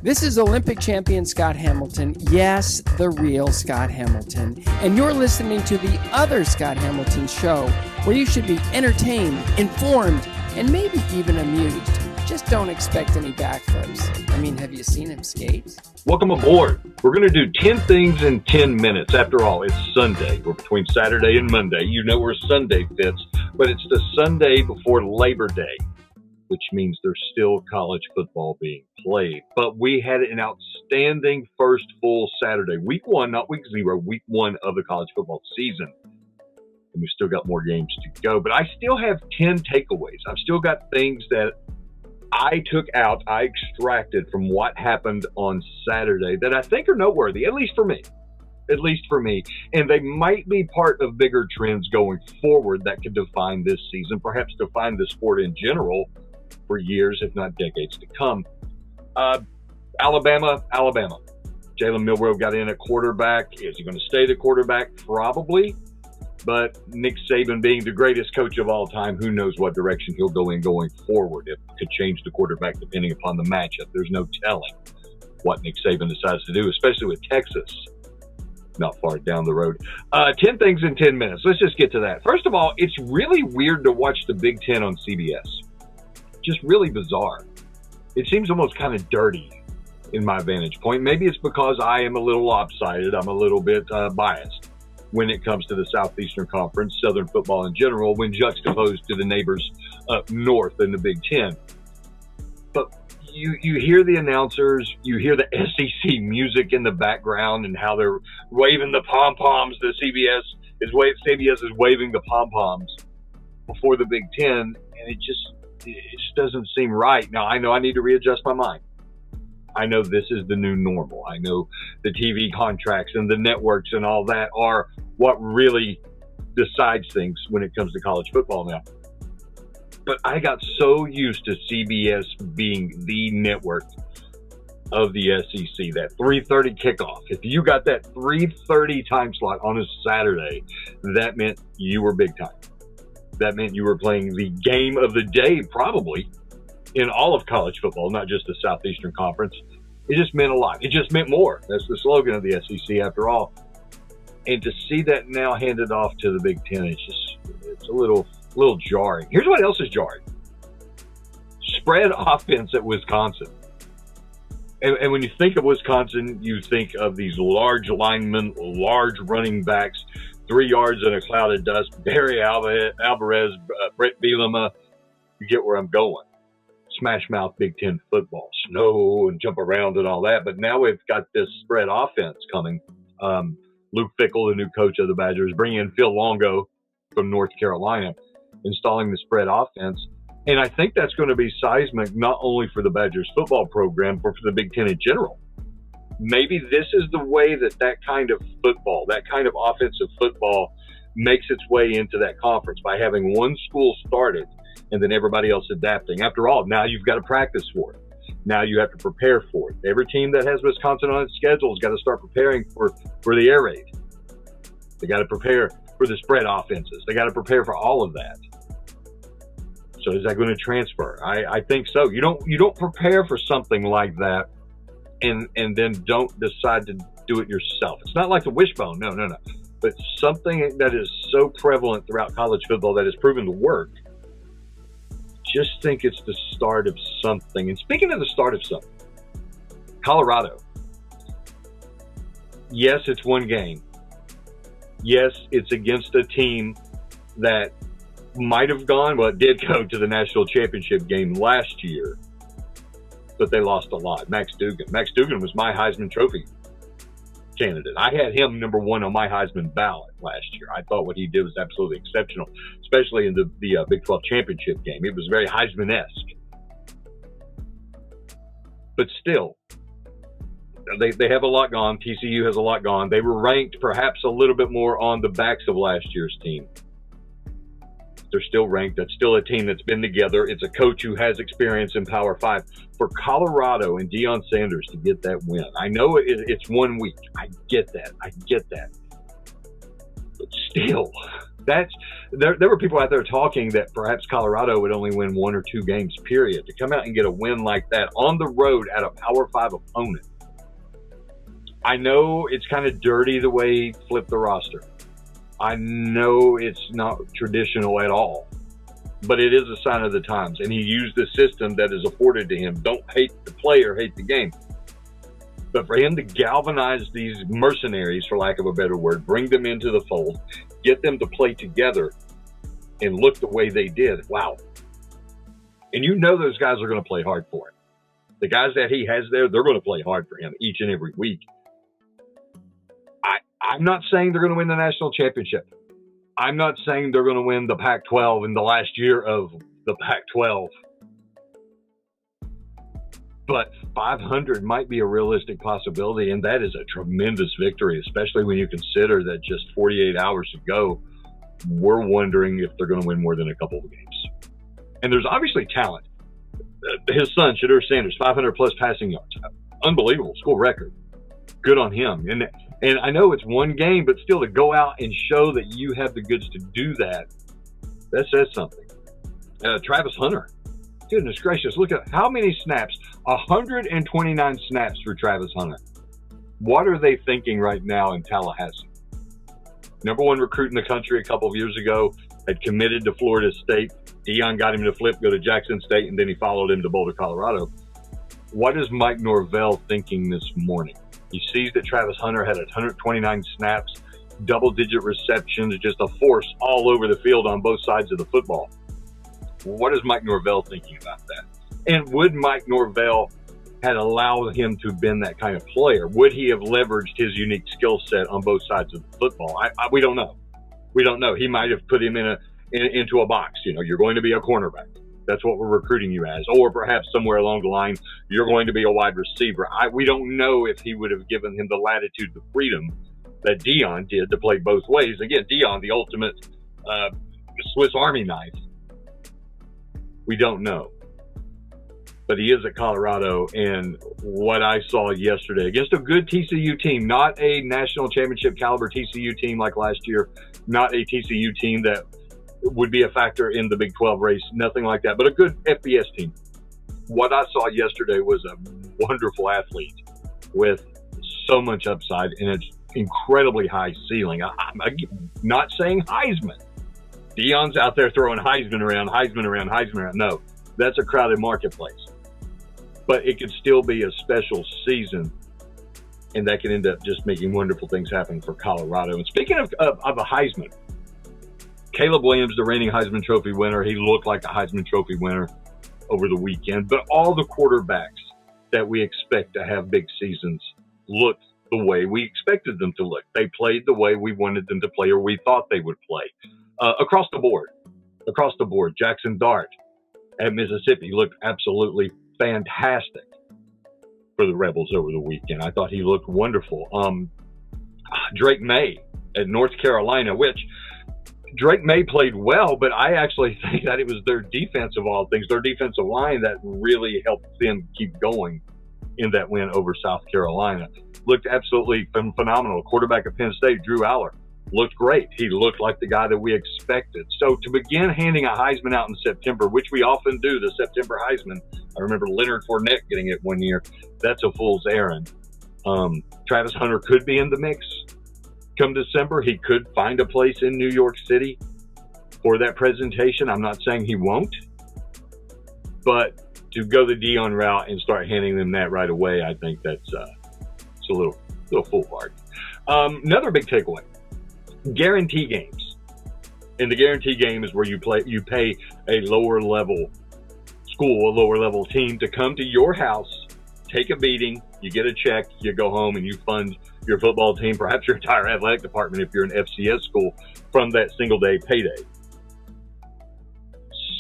This is Olympic champion Scott Hamilton. Yes, the real Scott Hamilton. And you're listening to the other Scott Hamilton show, where you should be entertained, informed, and maybe even amused. Just don't expect any backflips. I mean, have you seen him skate? Welcome aboard. We're going to do 10 things in 10 minutes. After all, it's Sunday. We're between Saturday and Monday. You know where Sunday fits, but it's the Sunday before Labor Day, which means there's still college football being played. But we had an outstanding first full Saturday. Week one, not week zero, week one of the college football season. And we've still got more games to go. But I still have 10 takeaways. I've still got things that I took out, I extracted from what happened on Saturday that I think are noteworthy, at least for me. And they might be part of bigger trends going forward that could define this season, perhaps define the sport in general for years, if not decades to come. Alabama. Jalen Milroe got in at quarterback. Is he going to stay the quarterback? Probably. But Nick Saban being the greatest coach of all time, who knows what direction he'll go in going forward. It could change the quarterback depending upon the matchup. There's no telling what Nick Saban decides to do, especially with Texas not far down the road. 10 things in 10 minutes. Let's just get to that. First of all, it's really weird to watch the Big Ten on CBS. Just really bizarre. It seems almost kind of dirty in my vantage point. Maybe it's because I am a little lopsided. I'm a little bit biased when it comes to the Southeastern Conference, Southern football in general, when juxtaposed to the neighbors up north in the Big Ten. But you hear the announcers, you hear the SEC music in the background and how they're waving the pom-poms. CBS is waving the pom-poms before the Big Ten, and it just doesn't seem right. Now, I know I need to readjust my mind. I know this is the new normal. I know the TV contracts and the networks and all that are what really decides things when it comes to college football now. But I got so used to CBS being the network of the SEC, that 3:30 kickoff. If you got that 3:30 time slot on a Saturday, that meant you were big time. That meant you were playing the game of the day, probably, in all of college football, not just the Southeastern Conference. It just meant a lot. It just meant more. That's the slogan of the SEC, after all. And to see that now handed off to the Big Ten, it's a little jarring. Here's what else is jarring. Spread offense at Wisconsin. And when you think of Wisconsin, you think of these large linemen, large running backs, 3 yards in a cloud of dust, Barry Alvarez, Brett Bielema. You get where I'm going. Smash mouth Big Ten football, snow and jump around and all that. But now we've got this spread offense coming. Luke Fickell, the new coach of the Badgers, bringing in Phil Longo from North Carolina, installing the spread offense. And I think that's going to be seismic, not only for the Badgers football program, but for the Big Ten in general. Maybe this is the way that kind of football, that kind of offensive football makes its way into that conference, by having one school started and then everybody else adapting. After all, now you've got to practice for it. Now you have to prepare for it. Every team that has Wisconsin on its schedule has got to start preparing for the air raid. They got to prepare for the spread offenses. They got to prepare for all of that. So is that going to transfer? I think so. You don't prepare for something like that and then don't decide to do it yourself. It's not like the wishbone. No. But something that is so prevalent throughout college football that has proven to work. Just think it's the start of something. And speaking of the start of something, Colorado. Yes, it's one game. Yes, it's against a team that might have gone, well, it did go to the national championship game last year, but they lost a lot. Max Duggan was my Heisman Trophy candidate. I had him number one on my Heisman ballot last year. I thought what he did was absolutely exceptional, especially in the Big 12 championship game. It was very Heisman-esque. But still, they have a lot gone. TCU has a lot gone. They were ranked perhaps a little bit more on the backs of last year's team. They're still ranked. That's still a team that's been together. It's a coach who has experience in Power 5. For Colorado and Deion Sanders to get that win, I know it's 1 week. I get that. But still, There were people out there talking that perhaps Colorado would only win 1 or 2 games, period. To come out and get a win like that on the road at a Power 5 opponent. I know it's kind of dirty the way he flipped the roster. I know it's not traditional at all, but it is a sign of the times. And he used the system that is afforded to him. Don't hate the player, hate the game. But for him to galvanize these mercenaries, for lack of a better word, bring them into the fold, get them to play together and look the way they did, wow. And you know those guys are going to play hard for him. The guys that he has there, they're going to play hard for him each and every week. I'm not saying they're going to win the national championship. I'm not saying they're going to win the Pac-12 in the last year of the Pac-12. But 500 might be a realistic possibility, and that is a tremendous victory, especially when you consider that just 48 hours ago, we're wondering if they're going to win more than a couple of games. And there's obviously talent. His son, Shedeur Sanders, 500-plus passing yards. Unbelievable school record. Good on him. And I know it's one game, but still to go out and show that you have the goods to do that says something. Travis Hunter. Goodness gracious, look at how many snaps. 129 snaps for Travis Hunter. What are they thinking right now in Tallahassee? Number 1 recruit in the country a couple of years ago, had committed to Florida State. Deion got him to flip, go to Jackson State, and then he followed him to Boulder, Colorado. What is Mike Norvell thinking this morning? He sees that Travis Hunter had 129 snaps, double-digit receptions, just a force all over the field on both sides of the football. What is Mike Norvell thinking about that? And would Mike Norvell had allowed him to have been that kind of player? Would he have leveraged his unique skill set on both sides of the football? We don't know. We don't know. He might have put him into a box. You know, you're going to be a cornerback. That's what we're recruiting you as. Or perhaps somewhere along the line, you're going to be a wide receiver. We don't know if he would have given him the latitude, the freedom that Deion did to play both ways. Again, Deion, the ultimate Swiss Army knife. We don't know. But he is at Colorado, and what I saw yesterday against a good TCU team, not a national championship caliber TCU team like last year, not a TCU team that would be a factor in the Big 12 race, nothing like that, but a good FBS team. What I saw yesterday was a wonderful athlete with so much upside and an incredibly high ceiling. I'm not saying Heisman. Deion's out there throwing Heisman around. No, that's a crowded marketplace. But it could still be a special season, and that can end up just making wonderful things happen for Colorado. And speaking of a Heisman, Caleb Williams, the reigning Heisman Trophy winner, he looked like a Heisman Trophy winner over the weekend. But all the quarterbacks that we expect to have big seasons looked the way we expected them to look. They played the way we wanted them to play, or we thought they would play. Across the board. Jackson Dart at Mississippi looked absolutely fantastic for the Rebels over the weekend. I thought he looked wonderful. Drake May at North Carolina, which Drake May played well, but I actually think that it was their defense of all things, their defensive line that really helped them keep going in that win over South Carolina. Looked absolutely phenomenal. Quarterback at Penn State, Drew Aller, looked great. He looked like the guy that we expected. So to begin handing a Heisman out in September, which we often do, the September Heisman, I remember Leonard Fournette getting it one year. That's a fool's errand. Travis Hunter could be in the mix. Come December, he could find a place in New York City for that presentation. I'm not saying he won't, but to go the Deion route and start handing them that right away, I think that's it's a little foolhardy. Another big takeaway: guarantee games. And the guarantee game is where you pay a lower level school, a lower level team to come to your house, take a beating, you get a check, you go home, and you fund your football team, perhaps your entire athletic department if you're an FCS school, from that single day payday.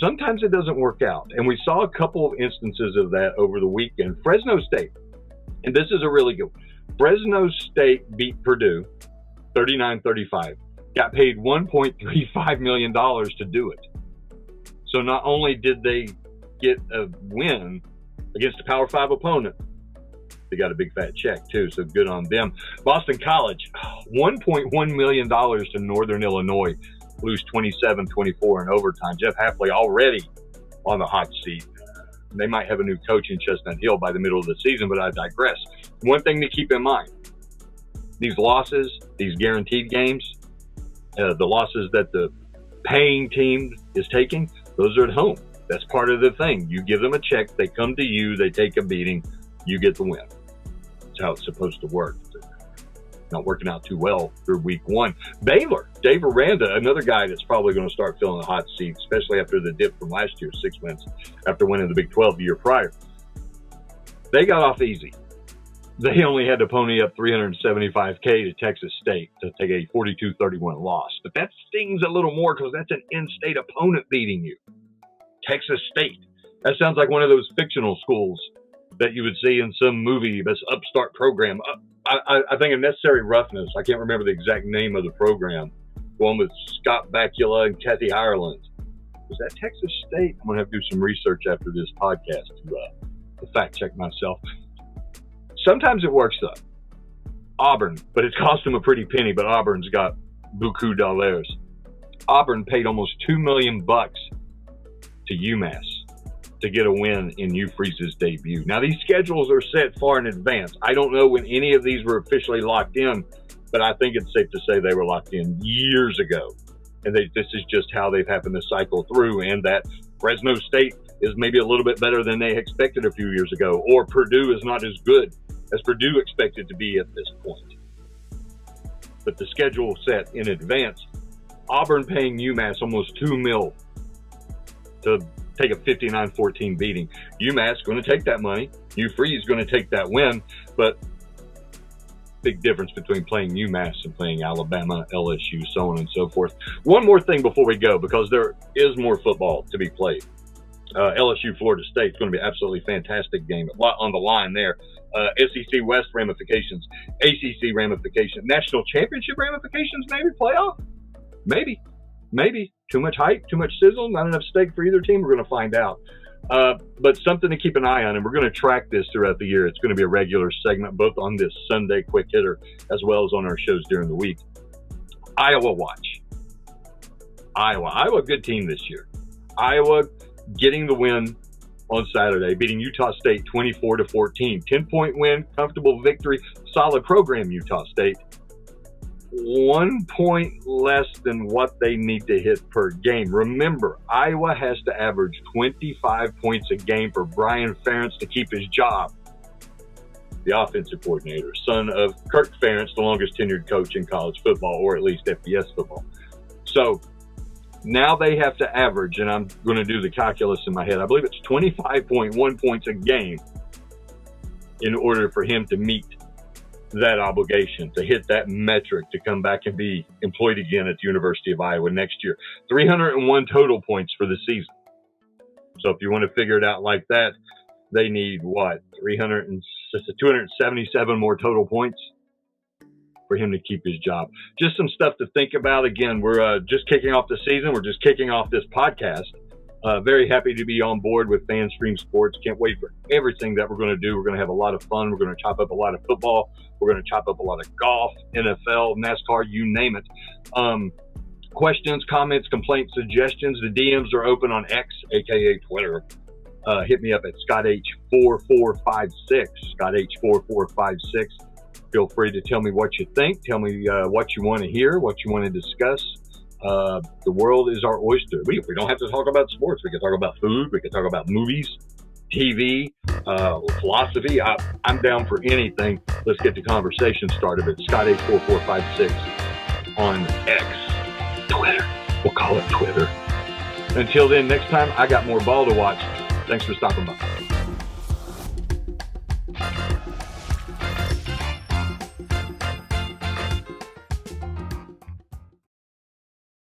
Sometimes it doesn't work out, and we saw a couple of instances of that over the weekend. Fresno State, and this is a really good one. Fresno State beat Purdue 39-35, got paid $1.35 million to do it. So not only did they get a win against a Power 5 opponent, they got a big fat check too, so good on them. Boston College, $1.1 million to Northern Illinois. lose 27-24 in overtime. Jeff Hafley already on the hot seat. They might have a new coach in Chestnut Hill by the middle of the season, but I digress. One thing to keep in mind, these losses, these guaranteed games, the losses that the paying team is taking, those are at home. That's part of the thing. You give them a check, they come to you, they take a beating, you get the win. That's how it's supposed to work. Not working out too well through week one. Baylor, Dave Aranda, another guy that's probably going to start filling the hot seat, especially after the dip from last year, 6 wins after winning the Big 12 the year prior. They got off easy. They only had to pony up $375K to Texas State to take a 42-31 loss. But that stings a little more because that's an in-state opponent beating you. Texas State. That sounds like one of those fictional schools that you would see in some movie, this upstart program. I think of Necessary Roughness. I can't remember the exact name of the program. One with Scott Bakula and Kathy Ireland. Was that Texas State? I'm going to have to do some research after this podcast to fact check myself. Sometimes it works though. Auburn, but it's cost them a pretty penny, but Auburn's got beaucoup dollars. Auburn paid almost $2 million to UMass to get a win in Hugh Freeze's debut. Now, these schedules are set far in advance. I don't know when any of these were officially locked in, but I think it's safe to say they were locked in years ago. And this is just how they've happened to cycle through, and that Fresno State is maybe a little bit better than they expected a few years ago, or Purdue is not as good as Purdue expected to be at this point. But the schedule set in advance, Auburn paying UMass almost $2 million to take a 59-14 beating. UMass going to take that money. Hugh Freeze going to take that win, but big difference between playing UMass and playing Alabama, LSU, so on and so forth. One more thing before we go, because there is more football to be played. LSU, Florida State is going to be an absolutely fantastic game on the line there. SEC West ramifications, ACC ramifications, national championship ramifications, maybe playoff? Maybe. Too much hype, too much sizzle, not enough steak for either team. We're going to find out. But something to keep an eye on, and we're going to track this throughout the year. It's going to be a regular segment, both on this Sunday quick hitter as well as on our shows during the week. Iowa Watch. Iowa, good team this year. Iowa getting the win on Saturday, beating Utah State 24-14. 10-point win, comfortable victory, solid program, Utah State. 1 point less than what they need to hit per game. Remember, Iowa has to average 25 points a game for Brian Ferentz to keep his job. The offensive coordinator, son of Kirk Ferentz, the longest tenured coach in college football, or at least FBS football. So now they have to average, and I'm going to do the calculus in my head, I believe it's 25.1 points a game in order for him to meet that obligation, to hit that metric, to come back and be employed again at the University of Iowa next year. 301 total points for the season. So if you want to figure it out like that, they need 277 more total points for him to keep his job. Just some stuff to think about. Again, we're just kicking off the season. We're just kicking off this podcast. Very happy to be on board with FanStream Sports. Can't wait for everything that we're going to do. We're going to have a lot of fun. We're going to chop up a lot of football. We're going to chop up a lot of golf, NFL, NASCAR, you name it. Questions, comments, complaints, suggestions. The DMs are open on X, a.k.a. Twitter. Hit me up at ScottH4456, ScottH4456. Feel free to tell me what you think. Tell me what you want to hear, what you want to discuss. The world is our oyster. We don't have to talk about sports. We can talk about food. We can talk about movies, TV, philosophy. I'm down for anything. Let's get the conversation started at ScottH4456 on X, Twitter. We'll call it Twitter. Until then, next time, I got more ball to watch. Thanks for stopping by.